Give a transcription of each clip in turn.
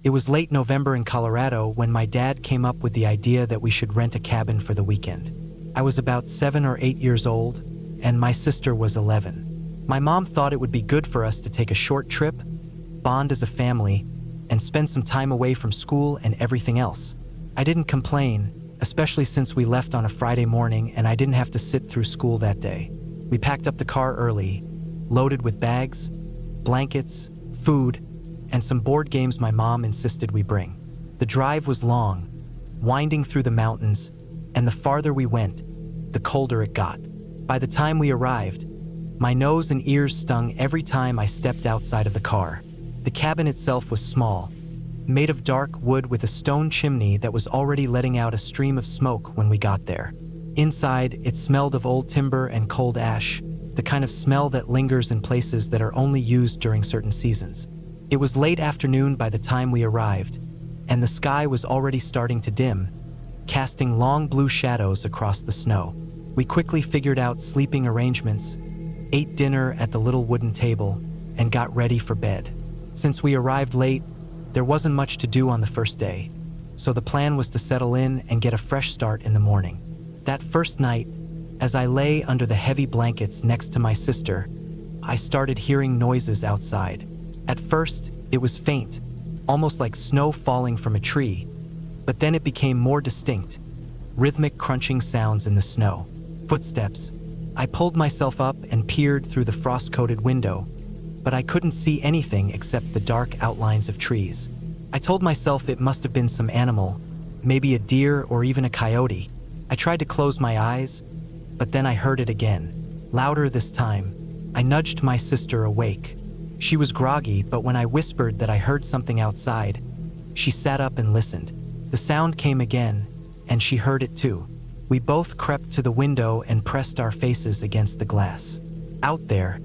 It was late November in Colorado when my dad came up with the idea that we should rent a cabin for the weekend. I was about 7 or 8 years old, and my sister was 11. My mom thought it would be good for us to take a short trip, bond as a family, and spend some time away from school and everything else. I didn't complain, especially since we left on a Friday morning and I didn't have to sit through school that day. We packed up the car early, loaded with bags, blankets, food, and some board games my mom insisted we bring. The drive was long, winding through the mountains, and the farther we went, the colder it got. By the time we arrived, my nose and ears stung every time I stepped outside of the car. The cabin itself was small, made of dark wood with a stone chimney that was already letting out a stream of smoke when we got there. Inside, it smelled of old timber and cold ash, the kind of smell that lingers in places that are only used during certain seasons. It was late afternoon by the time we arrived, and the sky was already starting to dim, casting long blue shadows across the snow. We quickly figured out sleeping arrangements, ate dinner at the little wooden table, and got ready for bed. Since we arrived late, there wasn't much to do on the first day, so the plan was to settle in and get a fresh start in the morning. That first night, as I lay under the heavy blankets next to my sister, I started hearing noises outside. At first, it was faint, almost like snow falling from a tree, but then it became more distinct, rhythmic crunching sounds in the snow. Footsteps. I pulled myself up and peered through the frost-coated window, but I couldn't see anything except the dark outlines of trees. I told myself it must have been some animal, maybe a deer or even a coyote. I tried to close my eyes, but then I heard it again, louder this time. I nudged my sister awake. She was groggy, but when I whispered that I heard something outside, she sat up and listened. The sound came again, and she heard it too. We both crept to the window and pressed our faces against the glass. Out there,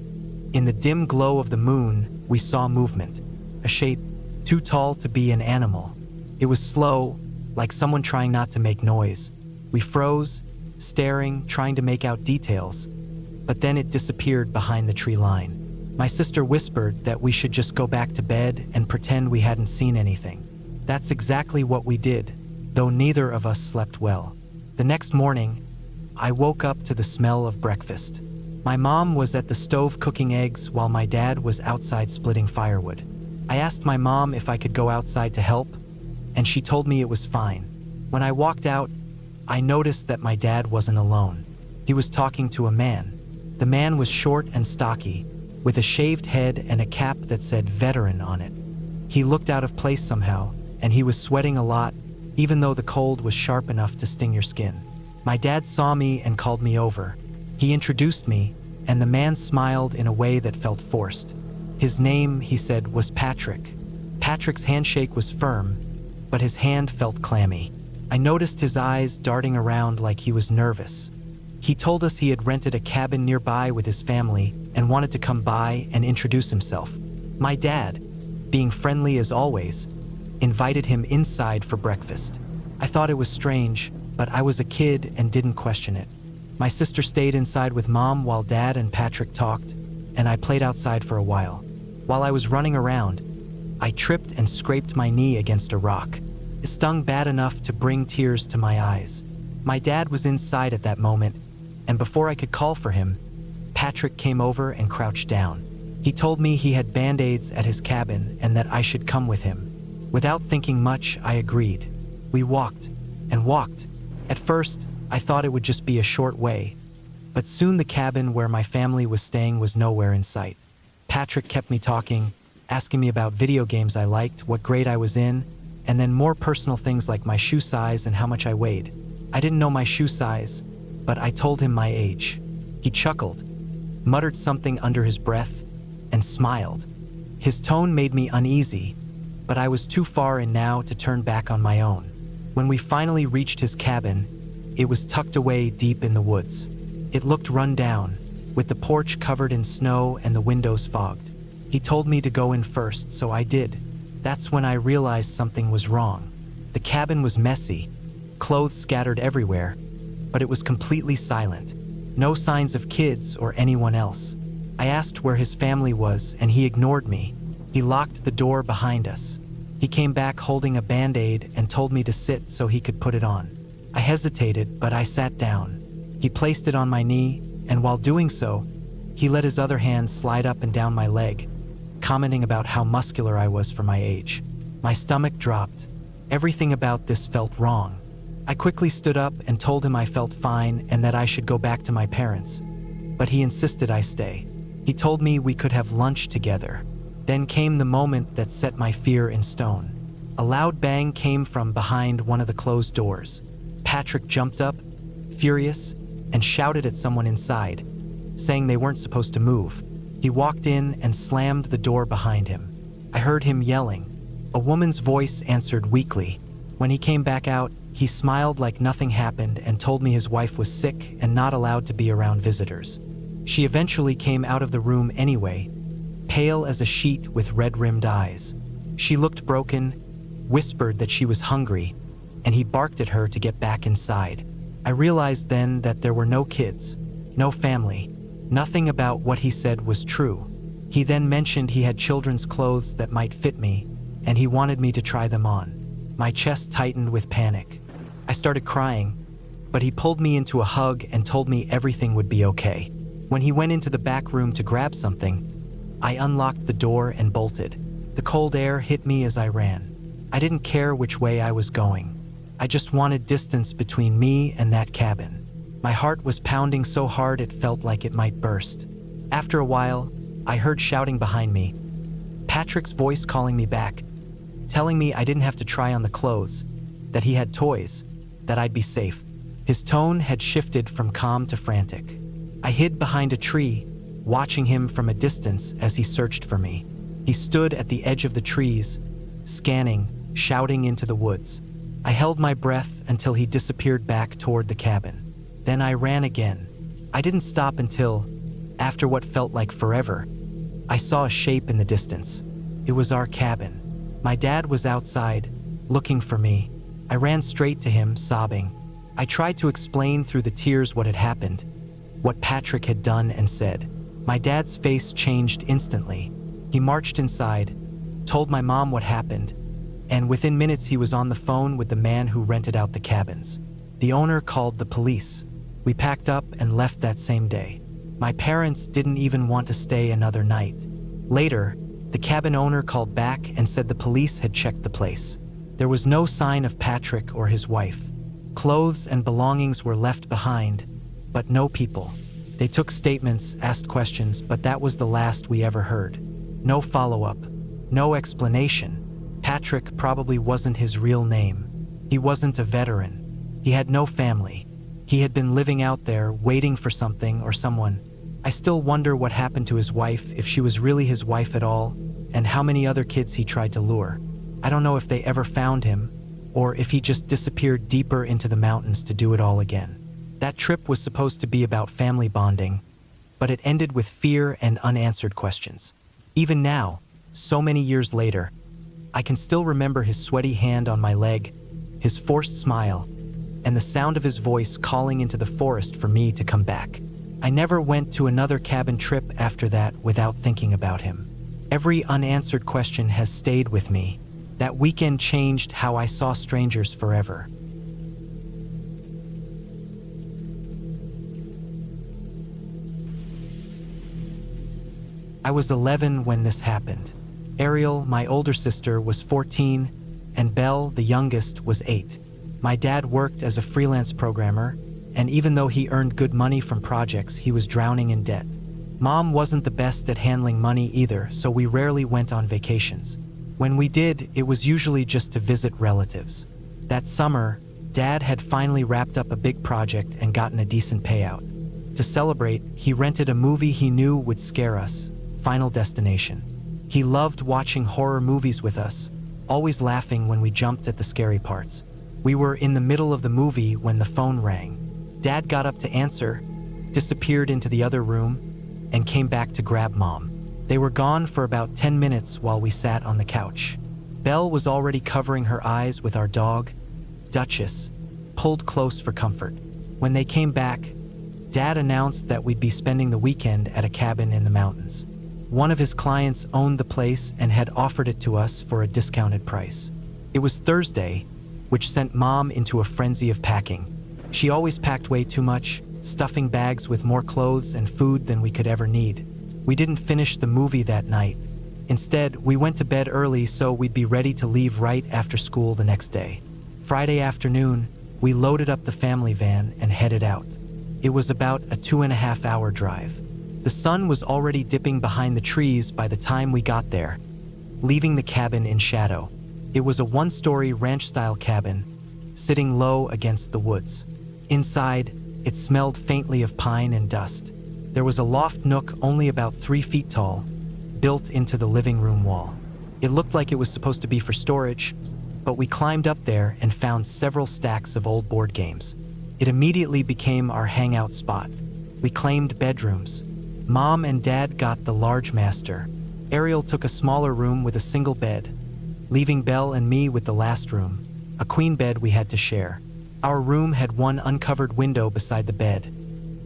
in the dim glow of the moon, we saw movement, a shape too tall to be an animal. It was slow, like someone trying not to make noise. We froze, staring, trying to make out details, but then it disappeared behind the tree line. My sister whispered that we should just go back to bed and pretend we hadn't seen anything. That's exactly what we did, though neither of us slept well. The next morning, I woke up to the smell of breakfast. My mom was at the stove cooking eggs while my dad was outside splitting firewood. I asked my mom if I could go outside to help, and she told me it was fine. When I walked out, I noticed that my dad wasn't alone. He was talking to a man. The man was short and stocky, with a shaved head and a cap that said veteran on it. He looked out of place somehow, and he was sweating a lot, even though the cold was sharp enough to sting your skin. My dad saw me and called me over. He introduced me, and the man smiled in a way that felt forced. His name, he said, was Patrick. Patrick's handshake was firm, but his hand felt clammy. I noticed his eyes darting around like he was nervous. He told us he had rented a cabin nearby with his family and wanted to come by and introduce himself. My dad, being friendly as always, invited him inside for breakfast. I thought it was strange, but I was a kid and didn't question it. My sister stayed inside with Mom while Dad and Patrick talked, and I played outside for a while. While I was running around, I tripped and scraped my knee against a rock. It stung bad enough to bring tears to my eyes. My dad was inside at that moment, and before I could call for him, Patrick came over and crouched down. He told me he had band-aids at his cabin and that I should come with him. Without thinking much, I agreed. We walked and walked. At first, I thought it would just be a short way, but soon the cabin where my family was staying was nowhere in sight. Patrick kept me talking, asking me about video games I liked, what grade I was in, and then more personal things like my shoe size and how much I weighed. I didn't know my shoe size, but I told him my age. He chuckled, muttered something under his breath, and smiled. His tone made me uneasy, but I was too far in now to turn back on my own. When we finally reached his cabin, it was tucked away deep in the woods. It looked run down, with the porch covered in snow and the windows fogged. He told me to go in first, so I did. That's when I realized something was wrong. The cabin was messy, clothes scattered everywhere, but it was completely silent. No signs of kids or anyone else. I asked where his family was, and he ignored me. He locked the door behind us. He came back holding a Band-Aid and told me to sit so he could put it on. I hesitated, but I sat down. He placed it on my knee, and while doing so, he let his other hand slide up and down my leg, commenting about how muscular I was for my age. My stomach dropped. Everything about this felt wrong. I quickly stood up and told him I felt fine and that I should go back to my parents, but he insisted I stay. He told me we could have lunch together. Then came the moment that set my fear in stone. A loud bang came from behind one of the closed doors. Patrick jumped up, furious, and shouted at someone inside, saying they weren't supposed to move. He walked in and slammed the door behind him. I heard him yelling. A woman's voice answered weakly. When he came back out, he smiled like nothing happened and told me his wife was sick and not allowed to be around visitors. She eventually came out of the room anyway, pale as a sheet with red-rimmed eyes. She looked broken, whispered that she was hungry, and he barked at her to get back inside. I realized then that there were no kids, no family. Nothing about what he said was true. He then mentioned he had children's clothes that might fit me, and he wanted me to try them on. My chest tightened with panic. I started crying, but he pulled me into a hug and told me everything would be okay. When he went into the back room to grab something, I unlocked the door and bolted. The cold air hit me as I ran. I didn't care which way I was going. I just wanted distance between me and that cabin. My heart was pounding so hard it felt like it might burst. After a while, I heard shouting behind me. Patrick's voice calling me back, telling me I didn't have to try on the clothes, that he had toys, that I'd be safe. His tone had shifted from calm to frantic. I hid behind a tree, watching him from a distance as he searched for me. He stood at the edge of the trees, scanning, shouting into the woods. I held my breath until he disappeared back toward the cabin. Then I ran again. I didn't stop until, after what felt like forever, I saw a shape in the distance. It was our cabin. My dad was outside, looking for me. I ran straight to him, sobbing. I tried to explain through the tears what had happened, what Patrick had done and said. My dad's face changed instantly. He marched inside, told my mom what happened, and within minutes he was on the phone with the man who rented out the cabins. The owner called the police. We packed up and left that same day. My parents didn't even want to stay another night. Later, the cabin owner called back and said the police had checked the place. There was no sign of Patrick or his wife. Clothes and belongings were left behind, but no people. They took statements, asked questions, but that was the last we ever heard. No follow-up, no explanation. Patrick probably wasn't his real name. He wasn't a veteran. He had no family. He had been living out there, waiting for something or someone. I still wonder what happened to his wife, if she was really his wife at all, and how many other kids he tried to lure. I don't know if they ever found him, or if he just disappeared deeper into the mountains to do it all again. That trip was supposed to be about family bonding, but it ended with fear and unanswered questions. Even now, so many years later, I can still remember his sweaty hand on my leg, his forced smile, and the sound of his voice calling into the forest for me to come back. I never went to another cabin trip after that without thinking about him. Every unanswered question has stayed with me. That weekend changed how I saw strangers forever. I was 11 when this happened. Ariel, my older sister, was 14, and Belle, the youngest, was 8. My dad worked as a freelance programmer, and even though he earned good money from projects, he was drowning in debt. Mom wasn't the best at handling money either, so we rarely went on vacations. When we did, it was usually just to visit relatives. That summer, Dad had finally wrapped up a big project and gotten a decent payout. To celebrate, he rented a movie he knew would scare us, Final Destination. He loved watching horror movies with us, always laughing when we jumped at the scary parts. We were in the middle of the movie when the phone rang. Dad got up to answer, disappeared into the other room, and came back to grab Mom. They were gone for about 10 minutes while we sat on the couch. Belle was already covering her eyes with our dog, Duchess, pulled close for comfort. When they came back, Dad announced that we'd be spending the weekend at a cabin in the mountains. One of his clients owned the place and had offered it to us for a discounted price. It was Thursday, which sent Mom into a frenzy of packing. She always packed way too much, stuffing bags with more clothes and food than we could ever need. We didn't finish the movie that night. Instead, we went to bed early so we'd be ready to leave right after school the next day. Friday afternoon, we loaded up the family van and headed out. It was about a 2.5-hour drive. The sun was already dipping behind the trees by the time we got there, leaving the cabin in shadow. It was a one-story ranch-style cabin, sitting low against the woods. Inside, it smelled faintly of pine and dust. There was a loft nook only about 3 feet tall, built into the living room wall. It looked like it was supposed to be for storage, but we climbed up there and found several stacks of old board games. It immediately became our hangout spot. We claimed bedrooms. Mom and Dad got the large master. Ariel took a smaller room with a single bed, leaving Belle and me with the last room, a queen bed we had to share. Our room had one uncovered window beside the bed,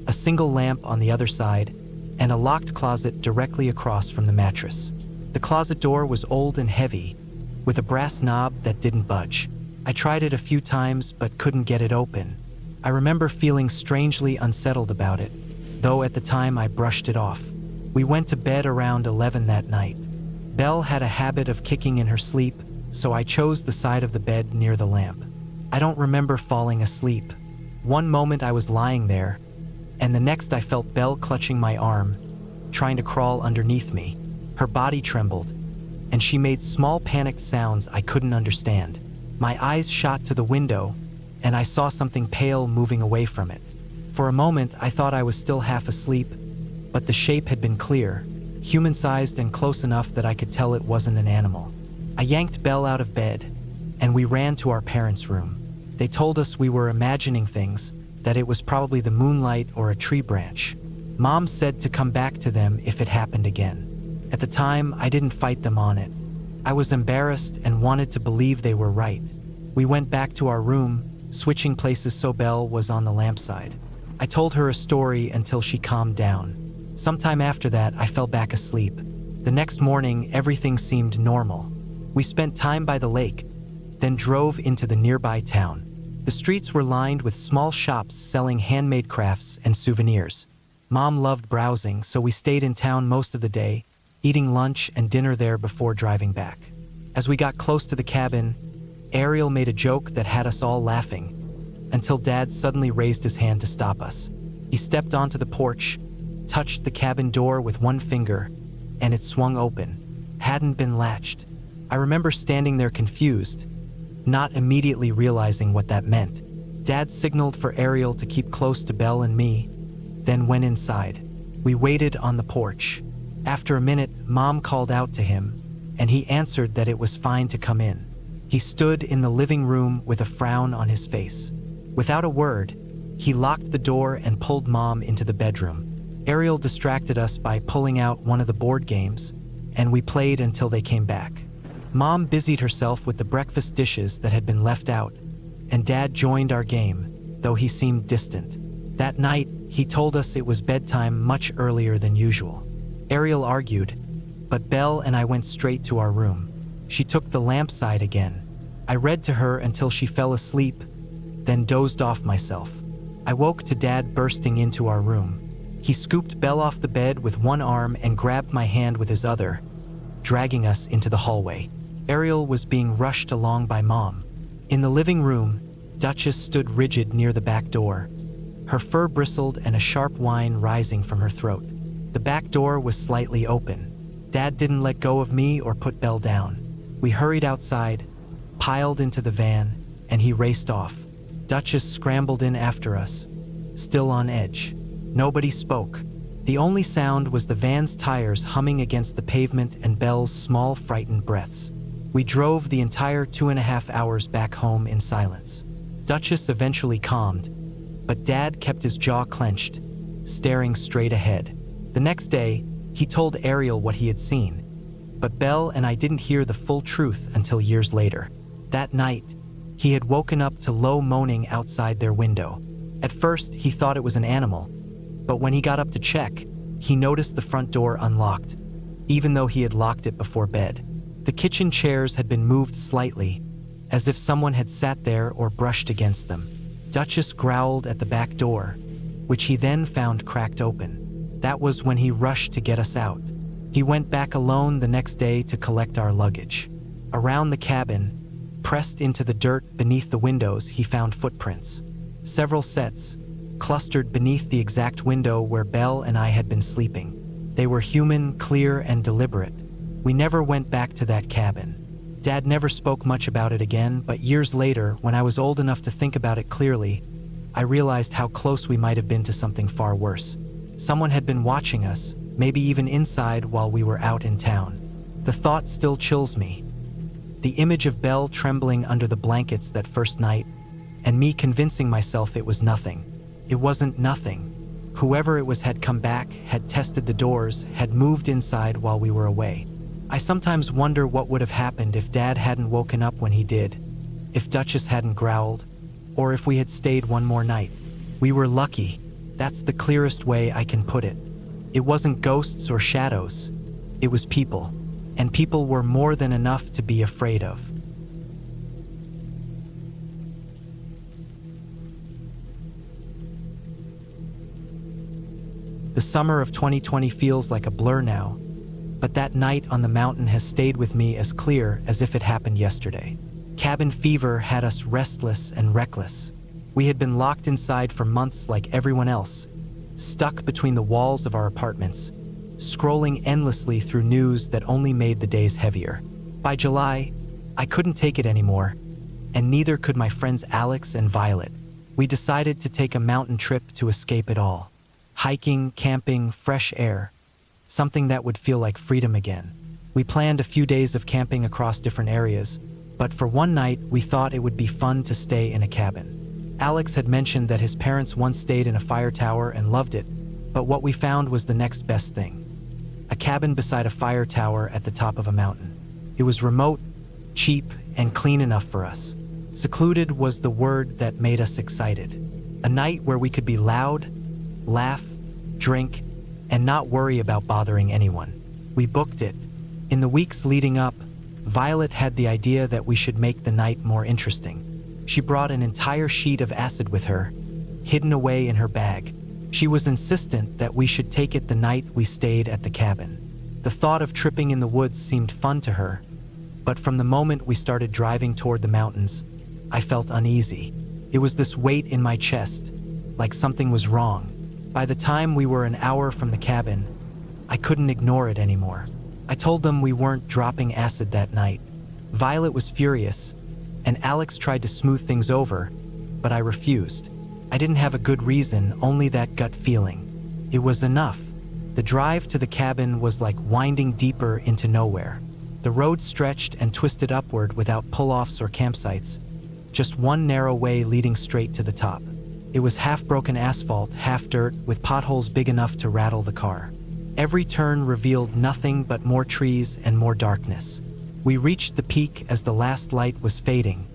a single lamp on the other side, and a locked closet directly across from the mattress. The closet door was old and heavy, with a brass knob that didn't budge. I tried it a few times but couldn't get it open. I remember feeling strangely unsettled about it, though at the time I brushed it off. We went to bed around 11 that night. Belle had a habit of kicking in her sleep, so I chose the side of the bed near the lamp. I don't remember falling asleep. One moment I was lying there, and the next I felt Belle clutching my arm, trying to crawl underneath me. Her body trembled, and she made small panicked sounds I couldn't understand. My eyes shot to the window, and I saw something pale moving away from it. For a moment, I thought I was still half asleep, but the shape had been clear, human-sized and close enough that I could tell it wasn't an animal. I yanked Belle out of bed, and we ran to our parents' room. They told us we were imagining things, that it was probably the moonlight or a tree branch. Mom said to come back to them if it happened again. At the time, I didn't fight them on it. I was embarrassed and wanted to believe they were right. We went back to our room, switching places so Belle was on the lamp side. I told her a story until she calmed down. Sometime after that, I fell back asleep. The next morning, everything seemed normal. We spent time by the lake, then drove into the nearby town. The streets were lined with small shops selling handmade crafts and souvenirs. Mom loved browsing, so we stayed in town most of the day, eating lunch and dinner there before driving back. As we got close to the cabin, Ariel made a joke that had us all laughing, until Dad suddenly raised his hand to stop us. He stepped onto the porch, touched the cabin door with one finger, and it swung open. Hadn't been latched. I remember standing there confused, not immediately realizing what that meant. Dad signaled for Ariel to keep close to Belle and me, then went inside. We waited on the porch. After a minute, Mom called out to him, and he answered that it was fine to come in. He stood in the living room with a frown on his face. Without a word, he locked the door and pulled Mom into the bedroom. Ariel distracted us by pulling out one of the board games, and we played until they came back. Mom busied herself with the breakfast dishes that had been left out, and Dad joined our game, though he seemed distant. That night, he told us it was bedtime much earlier than usual. Ariel argued, but Belle and I went straight to our room. She took the lamp side again. I read to her until she fell asleep, then dozed off myself. I woke to Dad bursting into our room. He scooped Belle off the bed with one arm and grabbed my hand with his other, dragging us into the hallway. Ariel was being rushed along by Mom. In the living room, Duchess stood rigid near the back door. Her fur bristled and a sharp whine rising from her throat. The back door was slightly open. Dad didn't let go of me or put Belle down. We hurried outside, piled into the van, and he raced off. Duchess scrambled in after us, still on edge. Nobody spoke. The only sound was the van's tires humming against the pavement and Belle's small, frightened breaths. We drove the entire 2.5 hours back home in silence. Duchess eventually calmed, but Dad kept his jaw clenched, staring straight ahead. The next day, he told Ariel what he had seen, but Belle and I didn't hear the full truth until years later. That night, he had woken up to low moaning outside their window. At first, he thought it was an animal, but when he got up to check, he noticed the front door unlocked. even though he had locked it before bed. The kitchen chairs had been moved slightly, as if someone had sat there or brushed against them. Duchess growled at the back door, which he then found cracked open. That was when he rushed to get us out. He went back alone the next day to collect our luggage. Around the cabin, pressed into the dirt beneath the windows, he found footprints. Several sets, clustered beneath the exact window where Belle and I had been sleeping. They were human, clear, and deliberate. We never went back to that cabin. Dad never spoke much about it again, but years later, when I was old enough to think about it clearly, I realized how close we might have been to something far worse. Someone had been watching us, maybe even inside while we were out in town. The thought still chills me. The image of Belle trembling under the blankets that first night, and me convincing myself it was nothing. It wasn't nothing. Whoever it was had come back, had tested the doors, had moved inside while we were away. I sometimes wonder what would have happened if Dad hadn't woken up when he did, if Duchess hadn't growled, or if we had stayed one more night. We were lucky. That's the clearest way I can put it. It wasn't ghosts or shadows. It was people. And people were more than enough to be afraid of. The summer of 2020 feels like a blur now, but that night on the mountain has stayed with me as clear as if it happened yesterday. Cabin fever had us restless and reckless. We had been locked inside for months like everyone else, stuck between the walls of our apartments, scrolling endlessly through news that only made the days heavier. By July, I couldn't take it anymore, and neither could my friends Alex and Violet. We decided to take a mountain trip to escape it all. Hiking, camping, fresh air. Something that would feel like freedom again. We planned a few days of camping across different areas, but for one night we thought it would be fun to stay in a cabin. Alex had mentioned that his parents once stayed in a fire tower and loved it, but what we found was the next best thing. A cabin beside a fire tower at the top of a mountain. It was remote, cheap, and clean enough for us. Secluded was the word that made us excited. A night where we could be loud, laugh, drink, and not worry about bothering anyone. We booked it. In the weeks leading up, Violet had the idea that we should make the night more interesting. She brought an entire sheet of acid with her, hidden away in her bag. She was insistent that we should take it the night we stayed at the cabin. The thought of tripping in the woods seemed fun to her, but from the moment we started driving toward the mountains, I felt uneasy. It was this weight in my chest, like something was wrong. By the time we were an hour from the cabin, I couldn't ignore it anymore. I told them we weren't dropping acid that night. Violet was furious, and Alex tried to smooth things over, but I refused. I didn't have a good reason, only that gut feeling. It was enough. The drive to the cabin was like winding deeper into nowhere. The road stretched and twisted upward without pull-offs or campsites, just one narrow way leading straight to the top. It was half-broken asphalt, half dirt, with potholes big enough to rattle the car. Every turn revealed nothing but more trees and more darkness. We reached the peak as the last light was fading,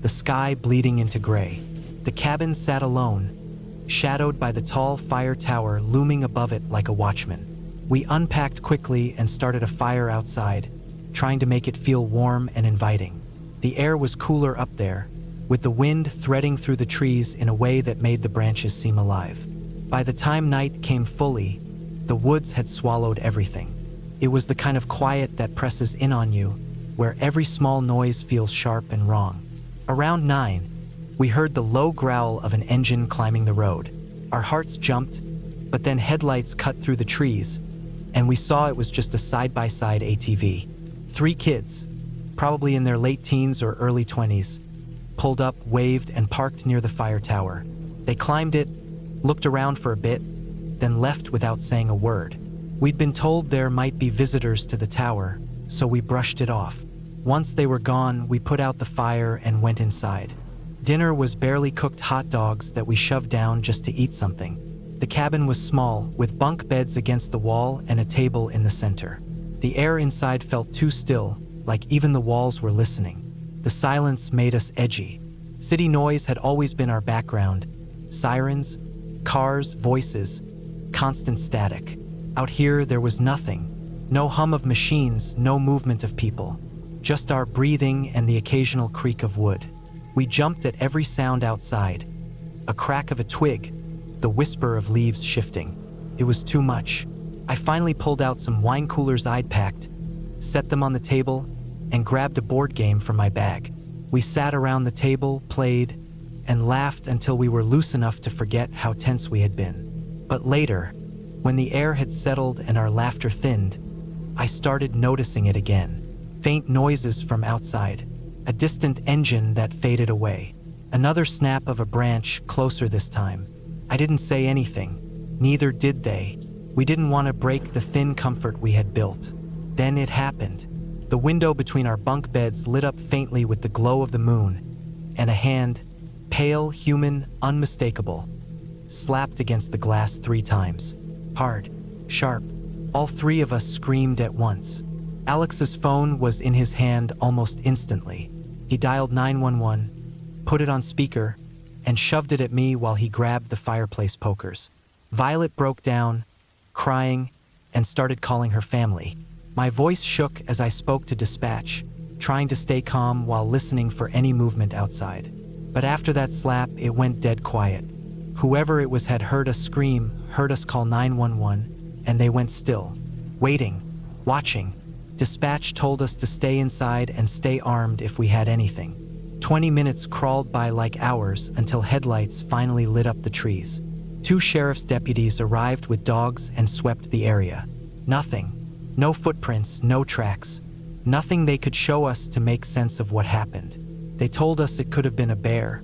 the sky bleeding into gray. The cabin sat alone, shadowed by the tall fire tower looming above it like a watchman. We unpacked quickly and started a fire outside, trying to make it feel warm and inviting. The air was cooler up there, with the wind threading through the trees in a way that made the branches seem alive. By the time night came fully, the woods had swallowed everything. It was the kind of quiet that presses in on you, where every small noise feels sharp and wrong. Around 9, we heard the low growl of an engine climbing the road. Our hearts jumped, but then headlights cut through the trees, and we saw it was just a side-by-side ATV. 3 kids, probably in their late teens or early 20s, pulled up, waved, and parked near the fire tower. They climbed it, looked around for a bit, then left without saying a word. We'd been told there might be visitors to the tower, so we brushed it off. Once they were gone, we put out the fire and went inside. Dinner was barely cooked hot dogs that we shoved down just to eat something. The cabin was small, with bunk beds against the wall and a table in the center. The air inside felt too still, like even the walls were listening. The silence made us edgy. City noise had always been our background. Sirens, cars, voices, constant static. Out here, there was nothing. No hum of machines, no movement of people. Just our breathing and the occasional creak of wood. We jumped at every sound outside. A crack of a twig, the whisper of leaves shifting. It was too much. I finally pulled out some wine coolers I'd packed, set them on the table, and grabbed a board game from my bag. We sat around the table, played, and laughed until we were loose enough to forget how tense we had been. But later, when the air had settled and our laughter thinned, I started noticing it again. Faint noises from outside, a distant engine that faded away, another snap of a branch closer this time. I didn't say anything, neither did they. We didn't want to break the thin comfort we had built. Then it happened. The window between our bunk beds lit up faintly with the glow of the moon, and a hand, pale, human, unmistakable, slapped against the glass 3 times. Hard, sharp. All 3 of us screamed at once. Alex's phone was in his hand almost instantly. He dialed 911, put it on speaker, and shoved it at me while he grabbed the fireplace pokers. Violet broke down, crying, and started calling her family. My voice shook as I spoke to dispatch, trying to stay calm while listening for any movement outside. But after that slap, it went dead quiet. Whoever it was had heard us scream, heard us call 911, and they went still, waiting, watching. Dispatch told us to stay inside and stay armed if we had anything. 20 minutes crawled by like hours until headlights finally lit up the trees. 2 sheriff's deputies arrived with dogs and swept the area. Nothing. No footprints, no tracks. Nothing they could show us to make sense of what happened. They told us it could have been a bear,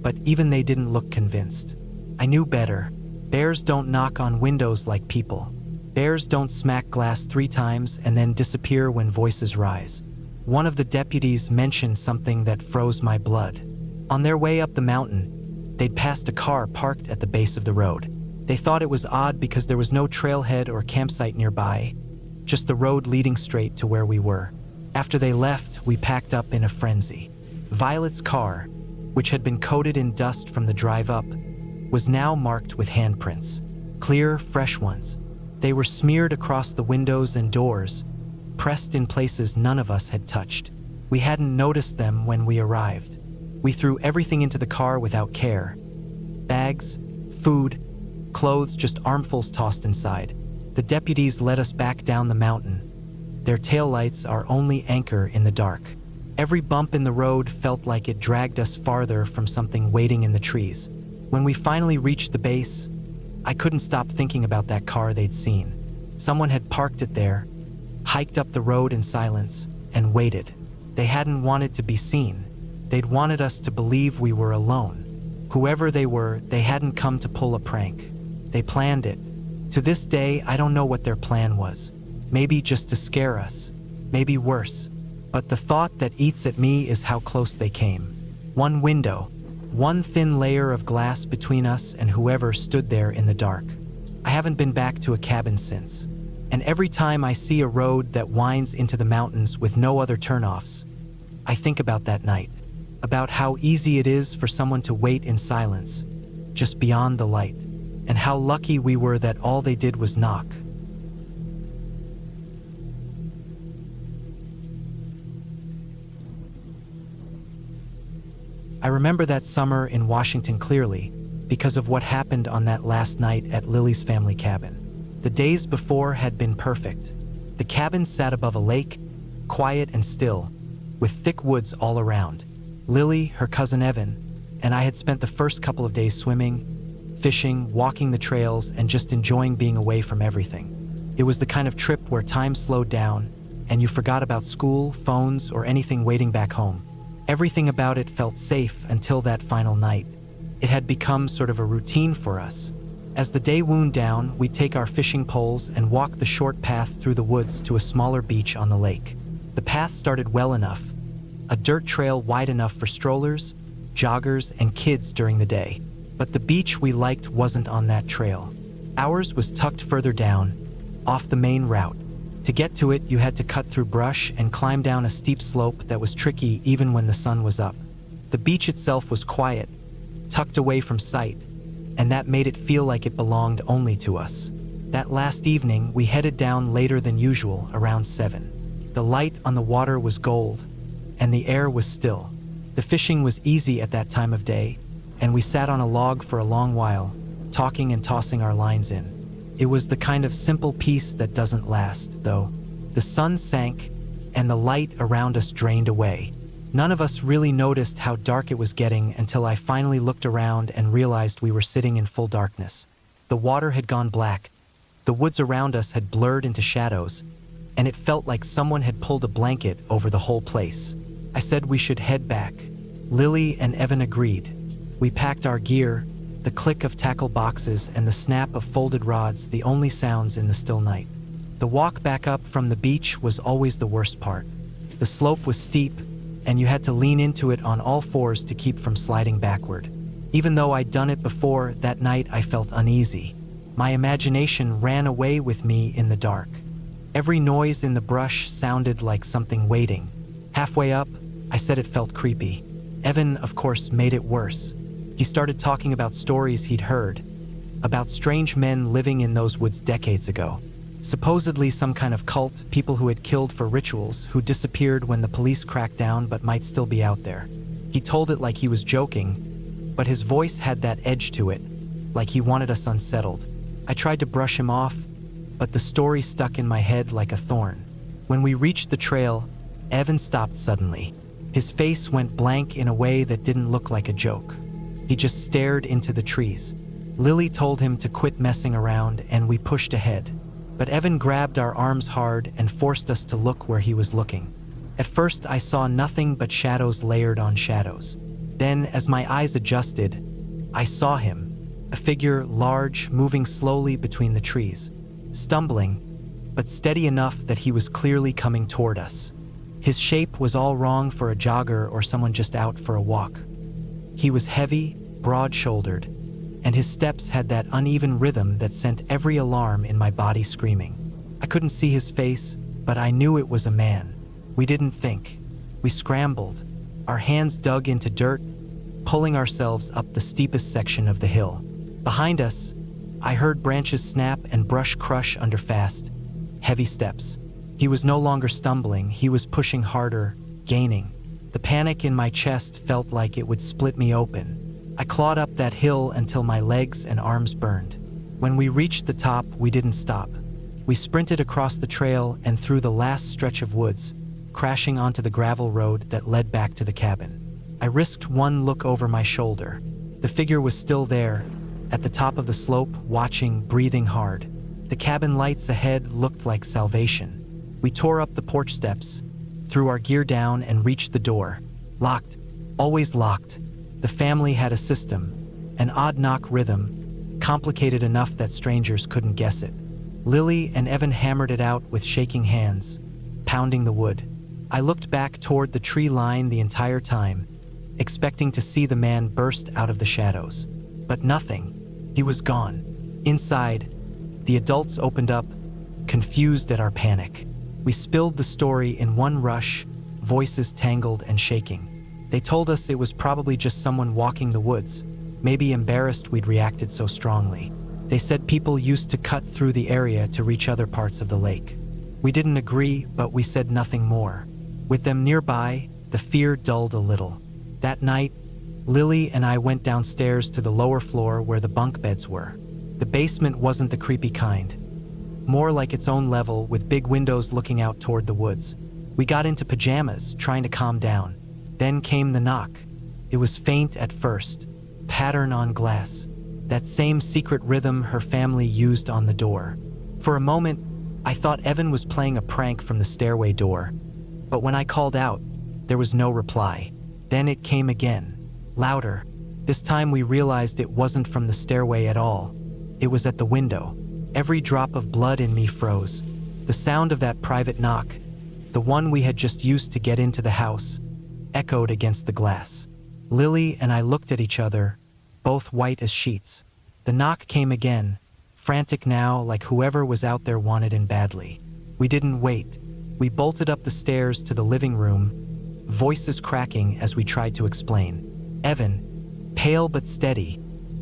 but even they didn't look convinced. I knew better. Bears don't knock on windows like people. Bears don't smack glass 3 times and then disappear when voices rise. One of the deputies mentioned something that froze my blood. On their way up the mountain, they'd passed a car parked at the base of the road. They thought it was odd because there was no trailhead or campsite nearby, just the road leading straight to where we were. After they left, we packed up in a frenzy. Violet's car, which had been coated in dust from the drive up, was now marked with handprints. Clear, fresh ones. They were smeared across the windows and doors, pressed in places none of us had touched. We hadn't noticed them when we arrived. We threw everything into the car without care. Bags, food, clothes, just armfuls tossed inside. The deputies led us back down the mountain, their taillights our only anchor in the dark. Every bump in the road felt like it dragged us farther from something waiting in the trees. When we finally reached the base, I couldn't stop thinking about that car they'd seen. Someone had parked it there, hiked up the road in silence, and waited. They hadn't wanted to be seen. They'd wanted us to believe we were alone. Whoever they were, they hadn't come to pull a prank. They planned it. To this day, I don't know what their plan was. Maybe just to scare us. Maybe worse. But the thought that eats at me is how close they came. One window, one thin layer of glass between us and whoever stood there in the dark. I haven't been back to a cabin since. And every time I see a road that winds into the mountains with no other turnoffs, I think about that night. About how easy it is for someone to wait in silence, just beyond the light. And how lucky we were that all they did was knock. I remember that summer in Washington clearly because of what happened on that last night at Lily's family cabin. The days before had been perfect. The cabin sat above a lake, quiet and still, with thick woods all around. Lily, her cousin Evan, and I had spent the first couple of days swimming, fishing, walking the trails, and just enjoying being away from everything. It was the kind of trip where time slowed down and you forgot about school, phones, or anything waiting back home. Everything about it felt safe until that final night. It had become sort of a routine for us. As the day wound down, we'd take our fishing poles and walk the short path through the woods to a smaller beach on the lake. The path started well enough, a dirt trail wide enough for strollers, joggers, and kids during the day. But the beach we liked wasn't on that trail. Ours was tucked further down, off the main route. To get to it, you had to cut through brush and climb down a steep slope that was tricky even when the sun was up. The beach itself was quiet, tucked away from sight, and that made it feel like it belonged only to us. That last evening, we headed down later than usual, around 7. The light on the water was gold, and the air was still. The fishing was easy at that time of day, and we sat on a log for a long while, talking and tossing our lines in. It was the kind of simple peace that doesn't last, though. The sun sank, and the light around us drained away. None of us really noticed how dark it was getting until I finally looked around and realized we were sitting in full darkness. The water had gone black, the woods around us had blurred into shadows, and it felt like someone had pulled a blanket over the whole place. I said we should head back. Lily and Evan agreed. We packed our gear, the click of tackle boxes and the snap of folded rods the only sounds in the still night. The walk back up from the beach was always the worst part. The slope was steep, and you had to lean into it on all fours to keep from sliding backward. Even though I'd done it before, that night I felt uneasy. My imagination ran away with me in the dark. Every noise in the brush sounded like something waiting. Halfway up, I said it felt creepy. Evan, of course, made it worse. He started talking about stories he'd heard, about strange men living in those woods decades ago. Supposedly some kind of cult, people who had killed for rituals, who disappeared when the police cracked down but might still be out there. He told it like he was joking, but his voice had that edge to it, like he wanted us unsettled. I tried to brush him off, but the story stuck in my head like a thorn. When we reached the trail, Evan stopped suddenly. His face went blank in a way that didn't look like a joke. He just stared into the trees. Lily told him to quit messing around, and we pushed ahead. But Evan grabbed our arms hard and forced us to look where he was looking. At first, I saw nothing but shadows layered on shadows. Then, as my eyes adjusted, I saw him, a figure large, moving slowly between the trees, stumbling, but steady enough that he was clearly coming toward us. His shape was all wrong for a jogger or someone just out for a walk. He was heavy, broad-shouldered, and his steps had that uneven rhythm that sent every alarm in my body screaming. I couldn't see his face, but I knew it was a man. We didn't think. We scrambled, our hands dug into dirt, pulling ourselves up the steepest section of the hill. Behind us, I heard branches snap and brush crush under fast, heavy steps. He was no longer stumbling, he was pushing harder, gaining. The panic in my chest felt like it would split me open. I clawed up that hill until my legs and arms burned. When we reached the top, we didn't stop. We sprinted across the trail and through the last stretch of woods, crashing onto the gravel road that led back to the cabin. I risked one look over my shoulder. The figure was still there, at the top of the slope, watching, breathing hard. The cabin lights ahead looked like salvation. We tore up the porch steps, threw our gear down and reached the door. Locked, always locked. The family had a system, an odd knock rhythm, complicated enough that strangers couldn't guess it. Lily and Evan hammered it out with shaking hands, pounding the wood. I looked back toward the tree line the entire time, expecting to see the man burst out of the shadows. But nothing. He was gone. Inside, the adults opened up, confused at our panic. We spilled the story in one rush, voices tangled and shaking. They told us it was probably just someone walking the woods, maybe embarrassed we'd reacted so strongly. They said people used to cut through the area to reach other parts of the lake. We didn't agree, but we said nothing more. With them nearby, the fear dulled a little. That night, Lily and I went downstairs to the lower floor where the bunk beds were. The basement wasn't the creepy kind, more like its own level with big windows looking out toward the woods. We got into pajamas, trying to calm down. Then came the knock. It was faint at first, pattern on glass, that same secret rhythm her family used on the door. For a moment, I thought Evan was playing a prank from the stairway door, but when I called out, there was no reply. Then it came again, louder. This time we realized it wasn't from the stairway at all. It was at the window. Every drop of blood in me froze. The sound of that private knock, the one we had just used to get into the house, echoed against the glass. Lily and I looked at each other, both white as sheets. The knock came again, frantic now, like whoever was out there wanted in badly. We didn't wait. We bolted up the stairs to the living room, voices cracking as we tried to explain. Evan, pale but steady,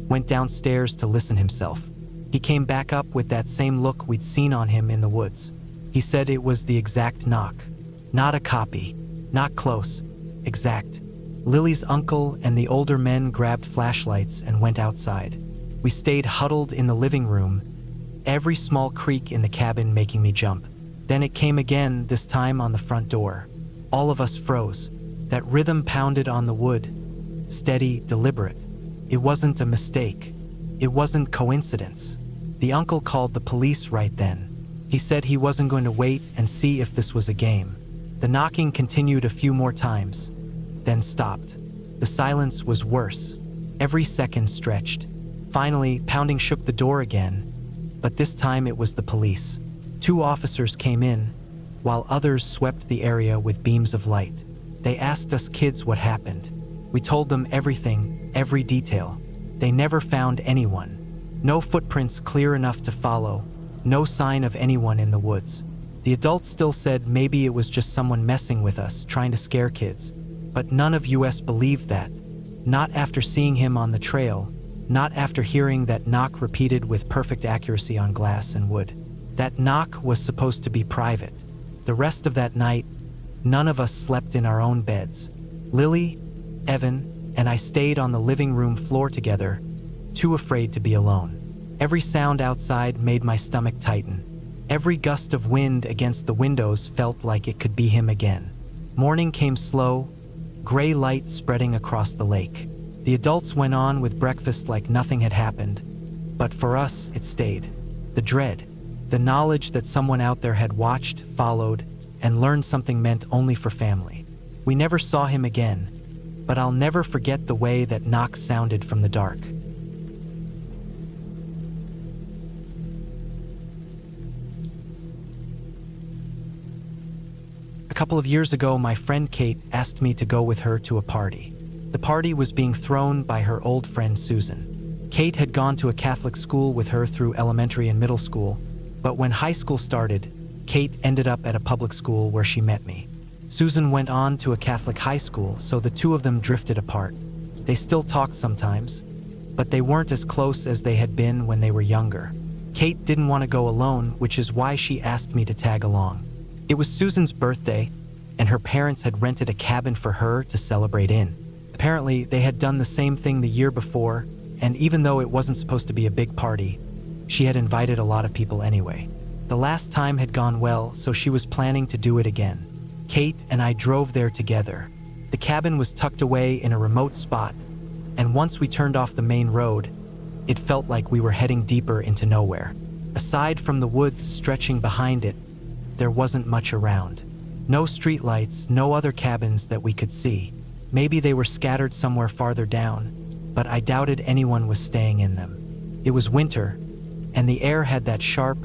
went downstairs to listen himself. He came back up with that same look we'd seen on him in the woods. He said it was the exact knock. Not a copy. Not close. Exact. Lily's uncle and the older men grabbed flashlights and went outside. We stayed huddled in the living room, every small creak in the cabin making me jump. Then it came again, this time on the front door. All of us froze. That rhythm pounded on the wood. Steady, deliberate. It wasn't a mistake. It wasn't coincidence. The uncle called the police right then. He said he wasn't going to wait and see if this was a game. The knocking continued a few more times, then stopped. The silence was worse. Every second stretched. Finally, pounding shook the door again, but this time it was the police. 2 officers came in, while others swept the area with beams of light. They asked us kids what happened. We told them everything, every detail. They never found anyone. No footprints clear enough to follow. No sign of anyone in the woods. The adults still said maybe it was just someone messing with us, trying to scare kids. But none of us believed that. Not after seeing him on the trail. Not after hearing that knock repeated with perfect accuracy on glass and wood. That knock was supposed to be private. The rest of that night, none of us slept in our own beds. Lily, Evan, and I stayed on the living room floor together, too afraid to be alone. Every sound outside made my stomach tighten. Every gust of wind against the windows felt like it could be him again. Morning came slow, gray light spreading across the lake. The adults went on with breakfast like nothing had happened, but for us, it stayed. The dread, the knowledge that someone out there had watched, followed, and learned something meant only for family. We never saw him again, but I'll never forget the way that knock sounded from the dark. A couple of years ago, my friend Kate asked me to go with her to a party. The party was being thrown by her old friend Susan. Kate had gone to a Catholic school with her through elementary and middle school, but when high school started, Kate ended up at a public school where she met me. Susan went on to a Catholic high school, so the two of them drifted apart. They still talked sometimes, but they weren't as close as they had been when they were younger. Kate didn't want to go alone, which is why she asked me to tag along. It was Susan's birthday, and her parents had rented a cabin for her to celebrate in. Apparently, they had done the same thing the year before, and even though it wasn't supposed to be a big party, she had invited a lot of people anyway. The last time had gone well, so she was planning to do it again. Kate and I drove there together. The cabin was tucked away in a remote spot, and once we turned off the main road, it felt like we were heading deeper into nowhere. Aside from the woods stretching behind it, there wasn't much around. No streetlights, no other cabins that we could see. Maybe they were scattered somewhere farther down, but I doubted anyone was staying in them. It was winter, and the air had that sharp,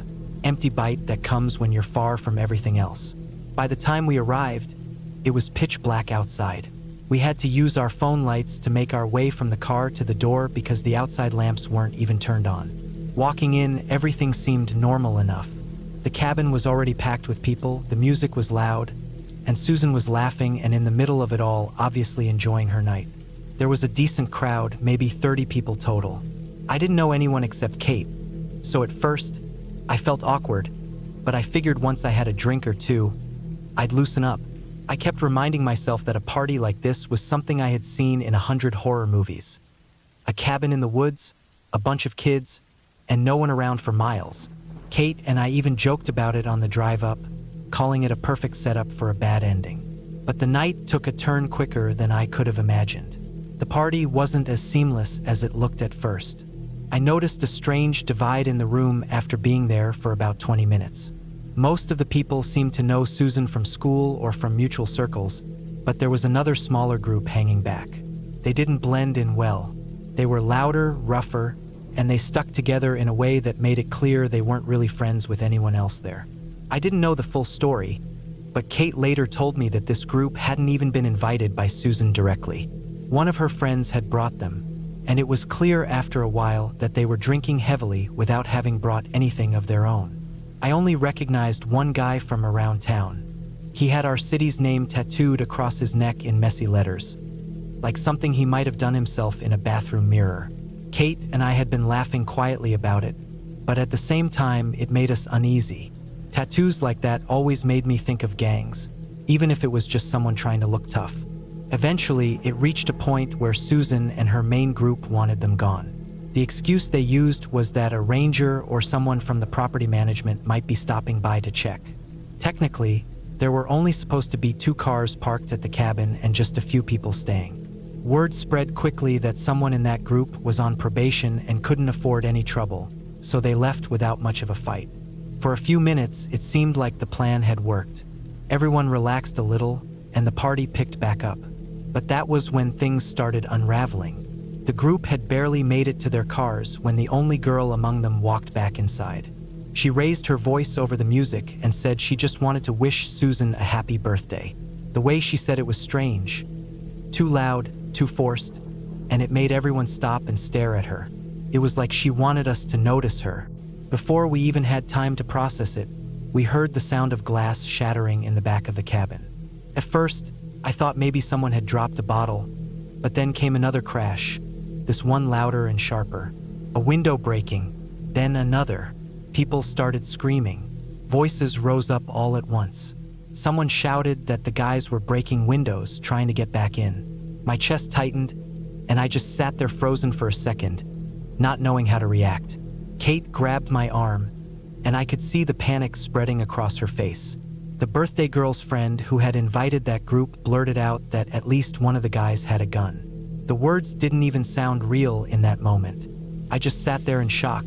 empty bite that comes when you're far from everything else. By the time we arrived, it was pitch black outside. We had to use our phone lights to make our way from the car to the door because the outside lamps weren't even turned on. Walking in, everything seemed normal enough. The cabin was already packed with people, the music was loud, and Susan was laughing and in the middle of it all, obviously enjoying her night. There was a decent crowd, maybe 30 people total. I didn't know anyone except Kate, so at first, I felt awkward, but I figured once I had a drink or two, I'd loosen up. I kept reminding myself that a party like this was something I had seen in 100 horror movies. A cabin in the woods, a bunch of kids, and no one around for miles. Kate and I even joked about it on the drive up, calling it a perfect setup for a bad ending. But the night took a turn quicker than I could have imagined. The party wasn't as seamless as it looked at first. I noticed a strange divide in the room after being there for about 20 minutes. Most of the people seemed to know Susan from school or from mutual circles, but there was another smaller group hanging back. They didn't blend in well. They were louder, rougher, and they stuck together in a way that made it clear they weren't really friends with anyone else there. I didn't know the full story, but Kate later told me that this group hadn't even been invited by Susan directly. One of her friends had brought them, and it was clear after a while that they were drinking heavily without having brought anything of their own. I only recognized one guy from around town. He had our city's name tattooed across his neck in messy letters, like something he might have done himself in a bathroom mirror. Kate and I had been laughing quietly about it, but at the same time, it made us uneasy. Tattoos like that always made me think of gangs, even if it was just someone trying to look tough. Eventually, it reached a point where Susan and her main group wanted them gone. The excuse they used was that a ranger or someone from the property management might be stopping by to check. Technically, there were only supposed to be 2 cars parked at the cabin and just a few people staying. Word spread quickly that someone in that group was on probation and couldn't afford any trouble, so they left without much of a fight. For a few minutes, it seemed like the plan had worked. Everyone relaxed a little, and the party picked back up. But that was when things started unraveling. The group had barely made it to their cars when the only girl among them walked back inside. She raised her voice over the music and said she just wanted to wish Susan a happy birthday. The way she said it was strange. Too loud, too forced, and it made everyone stop and stare at her. It was like she wanted us to notice her. Before we even had time to process it, we heard the sound of glass shattering in the back of the cabin. At first, I thought maybe someone had dropped a bottle, but then came another crash, this one louder and sharper. A window breaking, then another. People started screaming. Voices rose up all at once. Someone shouted that the guys were breaking windows, trying to get back in. My chest tightened, and I just sat there frozen for a second, not knowing how to react. Kate grabbed my arm, and I could see the panic spreading across her face. The birthday girl's friend who had invited that group blurted out that at least one of the guys had a gun. The words didn't even sound real in that moment. I just sat there in shock,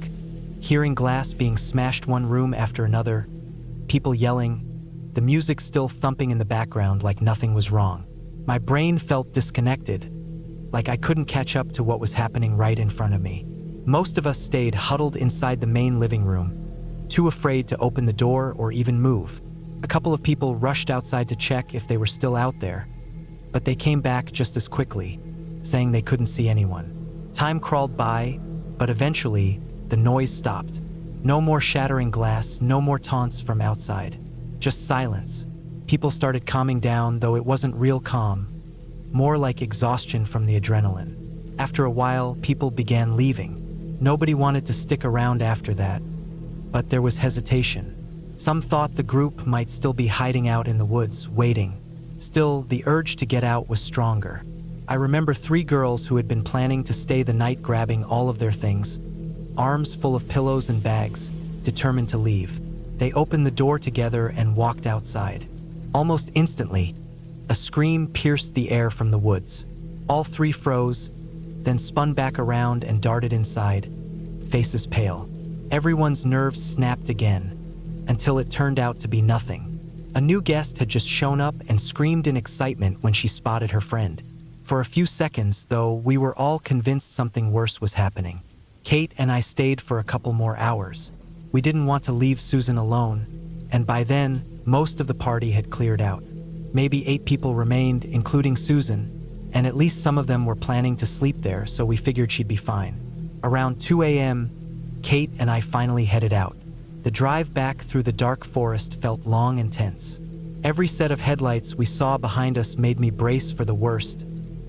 hearing glass being smashed one room after another, people yelling, the music still thumping in the background like nothing was wrong. My brain felt disconnected, like I couldn't catch up to what was happening right in front of me. Most of us stayed huddled inside the main living room, too afraid to open the door or even move. A couple of people rushed outside to check if they were still out there, but they came back just as quickly, saying they couldn't see anyone. Time crawled by, but eventually, the noise stopped. No more shattering glass, no more taunts from outside. Just silence. People started calming down, though it wasn't real calm, more like exhaustion from the adrenaline. After a while, people began leaving. Nobody wanted to stick around after that, but there was hesitation. Some thought the group might still be hiding out in the woods, waiting. Still, the urge to get out was stronger. I remember 3 girls who had been planning to stay the night grabbing all of their things, arms full of pillows and bags, determined to leave. They opened the door together and walked outside. Almost instantly, a scream pierced the air from the woods. All 3 froze, then spun back around and darted inside, faces pale. Everyone's nerves snapped again, until it turned out to be nothing. A new guest had just shown up and screamed in excitement when she spotted her friend. For a few seconds, though, we were all convinced something worse was happening. Kate and I stayed for a couple more hours. We didn't want to leave Susan alone, and by then, most of the party had cleared out. Maybe 8 people remained, including Susan, and at least some of them were planning to sleep there, so we figured she'd be fine. Around 2 a.m., Kate and I finally headed out. The drive back through the dark forest felt long and tense. Every set of headlights we saw behind us made me brace for the worst,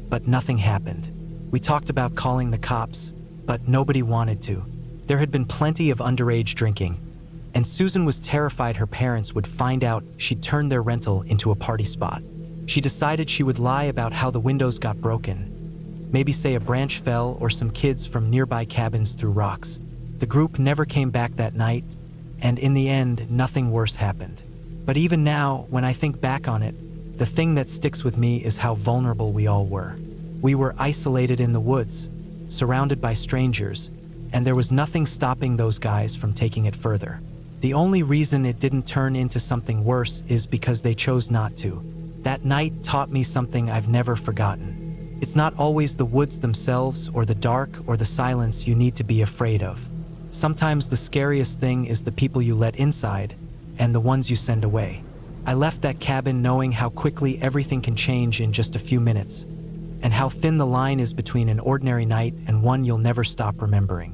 but nothing happened. We talked about calling the cops, but nobody wanted to. There had been plenty of underage drinking, and Susan was terrified her parents would find out she'd turned their rental into a party spot. She decided she would lie about how the windows got broken, maybe say a branch fell or some kids from nearby cabins threw rocks. The group never came back that night, and in the end, nothing worse happened. But even now, when I think back on it, the thing that sticks with me is how vulnerable we all were. We were isolated in the woods, surrounded by strangers, and there was nothing stopping those guys from taking it further. The only reason it didn't turn into something worse is because they chose not to. That night taught me something I've never forgotten. It's not always the woods themselves or the dark or the silence you need to be afraid of. Sometimes the scariest thing is the people you let inside and the ones you send away. I left that cabin knowing how quickly everything can change in just a few minutes, and how thin the line is between an ordinary night and one you'll never stop remembering.